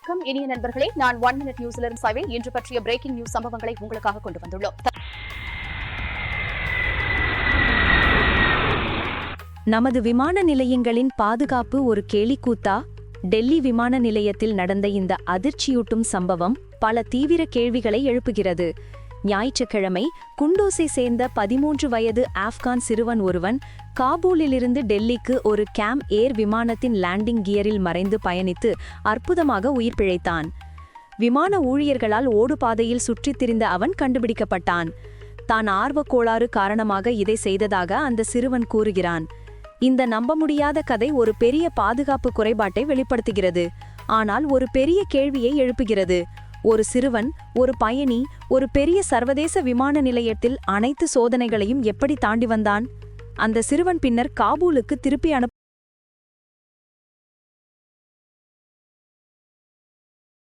வணக்கம் இனிய நண்பர்களே, நான் 1 மினிட் நியூஸிலிருந்து சைவில் இன்று பற்றிய பிரேக்கிங் நியூஸ் சம்பவங்களை உங்களுக்காக கொண்டு வந்துள்ளோம். நமது விமான நிலையங்களின் பாதுகாப்பு ஒரு கேலிக்கூத்தா? டெல்லி விமான நிலையத்தில் நடந்த இந்த அதிர்ச்சியூட்டும் சம்பவம் பல தீவிர கேள்விகளை எழுப்புகிறது. ஞாயிற்றுக்கிழமை குண்டூஸை சேர்ந்த 13 வயது ஆப்கான் சிறுவன் ஒருவன் காபூலிலிருந்து டெல்லிக்கு ஒரு கேம் ஏர் விமானத்தின் லேண்டிங் கியரில் மறைந்து பயணித்து அற்புதமாக உயிர் பிழைத்தான். விமான ஊழியர்களால் ஓடுபாதையில் சுற்றித் திரிந்த அவன் கண்டுபிடிக்கப்பட்டான். தான் ஆர்வக் கோளாறு காரணமாக இதை செய்ததாக அந்த சிறுவன் கூறுகிறான். இந்த நம்ப முடியாத கதை ஒரு பெரிய பாதுகாப்பு குறைபாட்டை வெளிப்படுத்துகிறது. ஆனால் ஒரு பெரிய கேள்வியை எழுப்புகிறது. ஒரு சிறுவன், ஒரு பயணி, ஒரு பெரிய சர்வதேச விமான நிலையத்தில் அனைத்து சோதனைகளையும் எப்படி தாண்டி வந்தான்? அந்த சிறுவன் பின்னர் காபூலுக்கு திருப்பி